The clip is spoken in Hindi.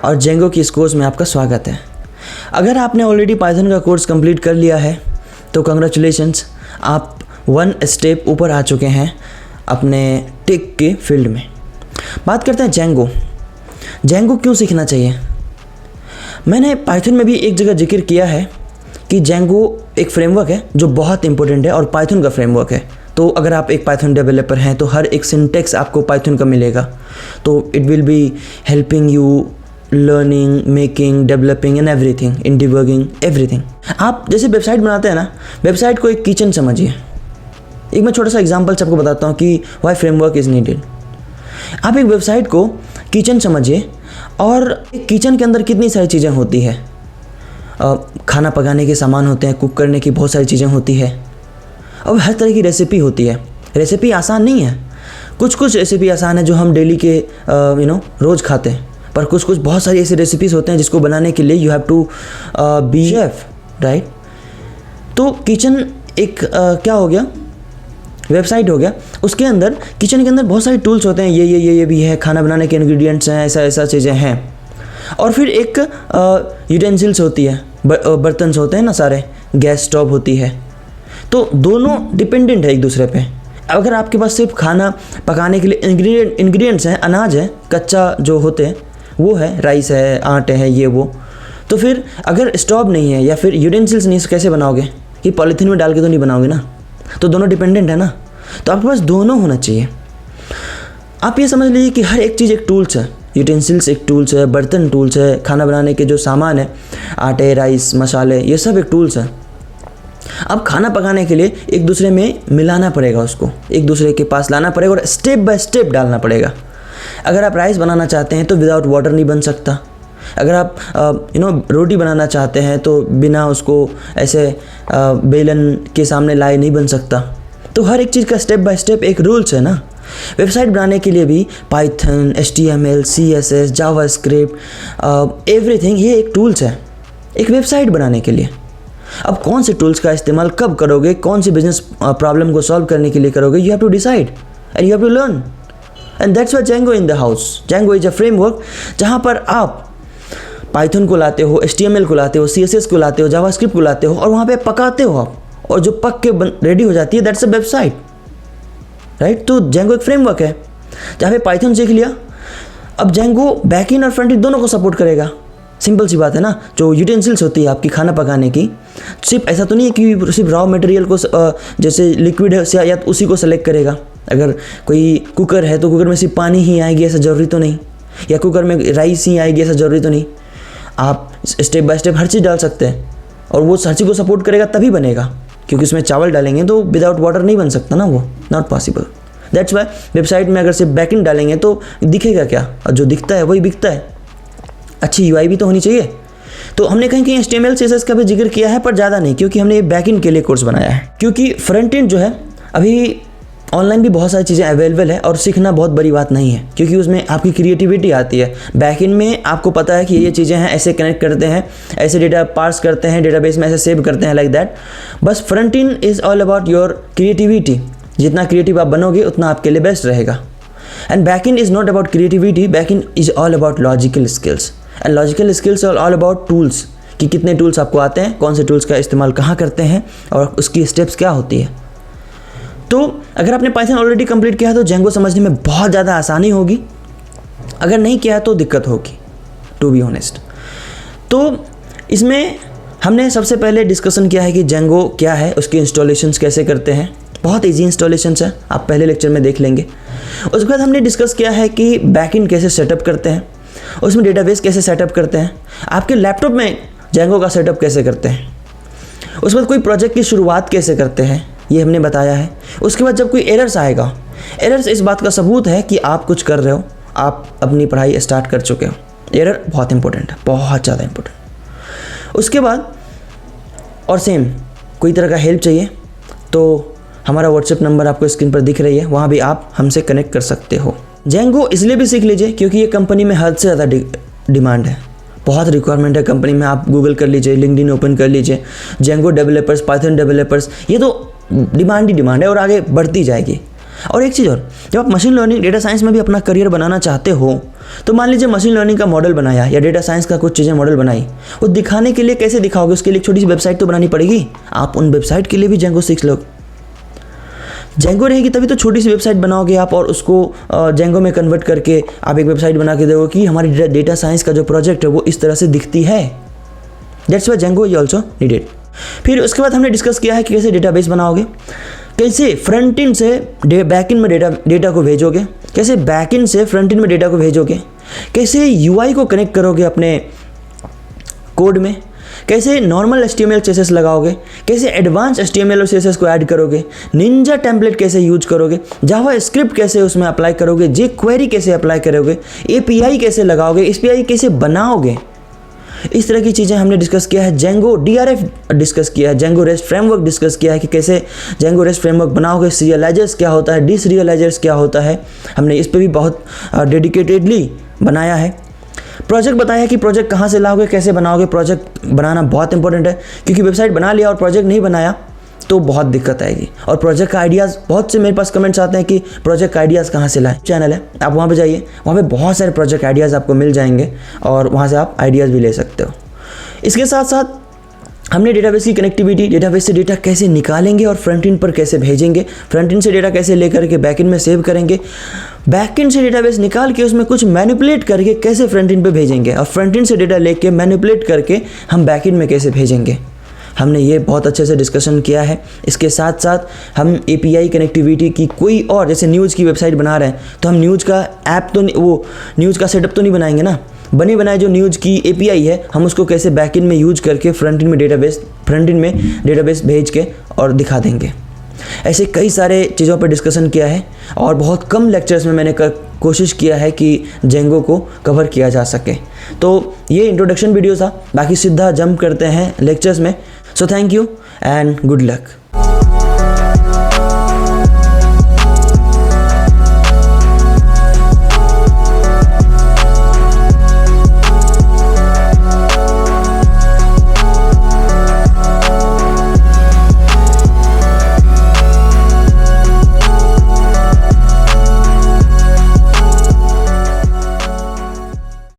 और जेंगो की इस कोर्स में आपका स्वागत है। अगर आपने ऑलरेडी पाइथन का कोर्स कंप्लीट कर लिया है तो कंग्रेचुलेशंस, आप 1 स्टेप ऊपर आ चुके हैं अपने टेक के फील्ड में। बात करते हैं जेंगो। जेंगो क्यों सीखना चाहिए? मैंने पाइथन में भी एक जगह जिक्र किया है कि जेंगो एक फ्रेमवर्क है जो बहुत इंपॉर्टेंट है और पाइथन का फ्रेमवर्क है। तो अगर आप एक पाइथन डेवलपर हैं तो हर एक सिंटेक्स आपको पाइथन का मिलेगा, तो it will be helping you learning, making, developing and everything, in debugging everything. आप जैसे वेबसाइट बनाते हैं ना, वेबसाइट को एक किचन समझिए। एक मैं छोटा सा एग्जांपल आपको बताता हूँ कि व्हाई फ्रेमवर्क इज़ नीडेड। आप एक वेबसाइट को किचन समझिए और एक किचन के अंदर कितनी सारी चीज़ें होती है। खाना पकाने के सामान होते हैं, कुक करने की बहुत सारी चीज़ें होती है और हर तरह की रेसिपी होती है। रेसिपी आसान नहीं है, कुछ रेसिपी आसान है जो हम डेली के रोज़ खाते हैं, पर कुछ बहुत सारी ऐसी रेसिपीज़ होते हैं जिसको बनाने के लिए you have to be chef, right. तो किचन एक क्या हो गया, वेबसाइट हो गया। उसके अंदर किचन के अंदर बहुत सारे टूल्स होते हैं, ये भी है, खाना बनाने के इंग्रेडिएंट्स हैं, ऐसा चीज़ें हैं। और फिर एक यूटेंसिल्स होती है, बर्तन होते हैं ना सारे, गैस स्टोव होती है। तो दोनों डिपेंडेंट है एक दूसरे पे। अगर आपके पास सिर्फ खाना पकाने के लिए इंग्रेडिएंट्स हैं, अनाज है, कच्चा जो होते हैं वो है, राइस है, आटे हैं, ये वो, तो फिर अगर स्टोव नहीं है या फिर यूटेंसिल्स नहीं, कैसे बनाओगे? कि पॉलीथीन में डाल के तो नहीं बनाओगे ना। तो दोनों डिपेंडेंट है ना, तो आपके पास दोनों होना चाहिए। आप ये समझ लीजिए कि हर एक चीज़ एक टूल्स है। यूटेंसिल्स एक टूल्स है, बर्तन टूल्स है, खाना बनाने के जो सामान है, आटे, राइस, मसाले, ये सब एक टूल्स है। अब खाना पकाने के लिए एक दूसरे में मिलाना पड़ेगा, उसको एक दूसरे के पास लाना पड़ेगा और स्टेप बाय स्टेप डालना पड़ेगा। अगर आप राइस बनाना चाहते हैं तो विदाउट वाटर नहीं बन सकता। अगर आप रोटी बनाना चाहते हैं तो बिना उसको ऐसे बेलन के सामने लाए नहीं बन सकता। तो हर एक चीज़ का स्टेप बाय स्टेप एक रूल्स है ना। वेबसाइट बनाने के लिए भी Python, HTML, CSS, JavaScript, everything, ये एक टूल्स है एक वेबसाइट बनाने के लिए। अब कौन से टूल्स का इस्तेमाल कब करोगे, कौन सी बिजनेस प्रॉब्लम को सॉल्व करने के लिए करोगे, you have to decide and you have to learn. And that's why Django in the house. Django is a framework जहाँ पर आप पाइथन को लाते हो, HTML को लाते हो, CSS को लाते हो, जावास्क्रिप्ट को लाते हो और वहाँ पे पकाते हो आप, और जो पक के रेडी हो जाती है, दैट्स अ वेबसाइट, राइट। तो जेंगो एक फ्रेमवर्क है जहाँ पे पाइथन सीख लिया। अब जेंगो बैकएंड और फ्रंट एंड दोनों को सपोर्ट करेगा। सिंपल सी बात है ना। जो यूटेंसिल्स होती है आपकी खाना पकाने की, सिर्फ ऐसा तो नहीं है कि सिर्फ रॉ मटेरियल को जैसे लिक्विड है या उसी को सेलेक्ट करेगा। अगर कोई कुकर है तो कुकर में सिर्फ पानी ही आएगी ऐसा ज़रूरी तो नहीं, या कुकर में राइस ही आएगी ऐसा ज़रूरी तो नहीं। आप स्टेप बाय स्टेप हर चीज़ डाल सकते हैं और वो हर चीज़ को सपोर्ट करेगा तभी बनेगा, क्योंकि उसमें चावल डालेंगे तो विदाउट वाटर नहीं बन सकता ना, वो not possible. That's why website में अगर सिर्फ बैकएंड डालेंगे तो दिखेगा क्या, और जो दिखता है वही बिकता है। अच्छी UI भी तो होनी चाहिए। तो हमने कहीं HTML CSS का भी जिक्र किया है, पर ज़्यादा नहीं, क्योंकि हमने ये बैकएंड के लिए कोर्स बनाया है। क्योंकि फ्रंट एंड जो है अभी ऑनलाइन भी बहुत सारी चीज़ें अवेलेबल है और सीखना बहुत बड़ी बात नहीं है, क्योंकि उसमें आपकी क्रिएटिविटी आती है। बैकएंड में आपको पता है कि ये चीज़ें हैं, ऐसे कनेक्ट करते हैं, ऐसे डेटा पार्स करते हैं, डेटाबेस में ऐसे सेव करते हैं, लाइक दैट। बस front end is all about your creativity. जितना क्रिएटिव आप बनोगे उतना आपके लिए बेस्ट रहेगा। And backend is not about creativity, backend is all about logical skills. And logical skills are all about tools, कि कितने टूल्स आपको आते हैं, कौन से टूल्स का इस्तेमाल कहाँ करते हैं और उसकी स्टेप्स क्या होती है। तो अगर आपने पाइथन ऑलरेडी कंप्लीट किया है तो जेंगो समझने में बहुत ज़्यादा आसानी होगी। अगर नहीं किया तो दिक्कत होगी, टू बी ऑनेस्ट। तो इसमें हमने सबसे पहले डिस्कशन किया है कि जेंगो क्या है, उसकी इंस्टॉलेशंस कैसे करते हैं। बहुत ईजी इंस्टॉलेशंस है, आप पहले लेक्चर में देख लेंगे। उसके बाद हमने डिस्कस किया है कि बैकएंड कैसे सेटअप करते हैं, उसमें डेटाबेस कैसे सेटअप करते हैं, आपके लैपटॉप में जेंगो का सेटअप कैसे करते हैं। उसके बाद कोई प्रोजेक्ट की शुरुआत कैसे करते हैं, ये हमने बताया है। उसके बाद जब कोई एरर्स आएगा, एरर्स इस बात का सबूत है कि आप कुछ कर रहे हो, आप अपनी पढ़ाई स्टार्ट कर चुके हो। एरर बहुत इंपॉर्टेंट है, बहुत ज़्यादा इंपॉर्टेंट। उसके बाद और सेम कोई तरह का हेल्प चाहिए तो हमारा व्हाट्सएप नंबर आपको स्क्रीन पर दिख रही है, वहाँ भी आप हमसे कनेक्ट कर सकते हो। जेंगो इसलिए भी सीख लीजिए क्योंकि ये कंपनी में हद से ज़्यादा डिमांड है, बहुत रिक्वायरमेंट है कंपनी में। आप गूगल कर लीजिए, लिंक्डइन ओपन कर लीजिए, जेंगो डेवलपर्स, पाइथन डेवलपर्स, ये तो डिमांड ही डिमांड है और आगे बढ़ती जाएगी। और एक चीज़ और, जब आप मशीन लर्निंग डेटा साइंस में भी अपना करियर बनाना चाहते हो तो मान लीजिए मशीन लर्निंग का मॉडल बनाया या डेटा साइंस का कुछ चीज़ें मॉडल बनाई, वो दिखाने के लिए कैसे दिखाओगे? उसके लिए एक छोटी सी वेबसाइट तो बनानी पड़ेगी। आप उन वेबसाइट के लिए भी जेंगो सीख लो। जेंगो रहेगी तभी तो छोटी सी वेबसाइट बनाओगे आप और उसको जेंगो में कन्वर्ट करके आप एक वेबसाइट बना के दोगे कि हमारी डेटा साइंस का जो प्रोजेक्ट है वो इस तरह से दिखती है। That's why Django is also needed. फिर उसके बाद हमने डिस्कस किया है कि कैसे डेटाबेस बनाओगे, कैसे फ्रंट एंड से बैक एंड में डेटा को भेजोगे, कैसे बैक एंड से फ्रंट एंड में डेटा को भेजोगे, कैसे यूआई को कनेक्ट करोगे अपने कोड में, कैसे नॉर्मल HTML CSS लगाओगे, कैसे एडवांस HTML और CSS को ऐड करोगे, निंजा टेम्पलेट कैसे यूज करोगे, जावा स्क्रिप्ट कैसे उसमें अप्लाई करोगे, jQuery कैसे अप्लाई करोगे, API कैसे लगाओगे, SPI कैसे बनाओगे। इस तरह की चीज़ें हमने डिस्कस किया है। जेंगो DRF डिस्कस किया है, जेंगो रेस्ट फ्रेमवर्क डिस्कस किया है कि कैसे जेंगो रेस्ट फ्रेमवर्क बनाओगे, सीरियलाइजर्स क्या होता है, डिसरियलाइजर्स क्या होता है, हमने इस पर भी बहुत डेडिकेटेडली बनाया है। प्रोजेक्ट बताया है कि प्रोजेक्ट कहाँ से लाओगे, कैसे बनाओगे। प्रोजेक्ट बनाना बहुत इंपॉर्टेंट है क्योंकि वेबसाइट बना लिया और प्रोजेक्ट नहीं बनाया तो बहुत दिक्कत आएगी। और प्रोजेक्ट का आइडियाज़, बहुत से मेरे पास कमेंट्स आते हैं कि प्रोजेक्ट का आइडियाज़ कहाँ से लाएं। चैनल है, आप वहाँ पे जाइए, वहाँ पे बहुत सारे प्रोजेक्ट आइडियाज़ आपको मिल जाएंगे और वहाँ से आप आइडियाज़ भी ले सकते हो। इसके साथ साथ हमने डेटाबेस की कनेक्टिविटी, डेटाबेस से डेटा कैसे निकालेंगे और फ्रंट एंड पर कैसे भेजेंगे, फ्रंट एंड से डेटा कैसे लेकर के बैक एंड में सेव करेंगे, बैक एंड से डेटाबेस निकाल के उसमें कुछ मैनिपुलेट करके कैसे फ्रंट एंड पे भेजेंगे और फ्रंट एंड से डेटा लेके मैनिपुलेट करके हम बैक एंड में कैसे भेजेंगे। हमने ये बहुत अच्छे से डिस्कशन किया है। इसके साथ साथ हम API कनेक्टिविटी की कोई और, जैसे न्यूज़ की वेबसाइट बना रहे हैं तो हम न्यूज़ का ऐप तो नहीं, वो न्यूज़ का सेटअप तो नहीं बनाएंगे ना, बने बनाए जो न्यूज़ की API है हम उसको कैसे बैक एंड में यूज करके फ्रंट एंड में डेटाबेस भेज के और दिखा देंगे। ऐसे कई सारे चीज़ों पर डिस्कशन किया है और बहुत कम लेक्चर्स में मैंने कोशिश किया है कि जेंगो को कवर किया जा सके। तो ये इंट्रोडक्शन वीडियो था, बाकी सीधा जंप करते हैं लेक्चर्स में। So thank you and good luck.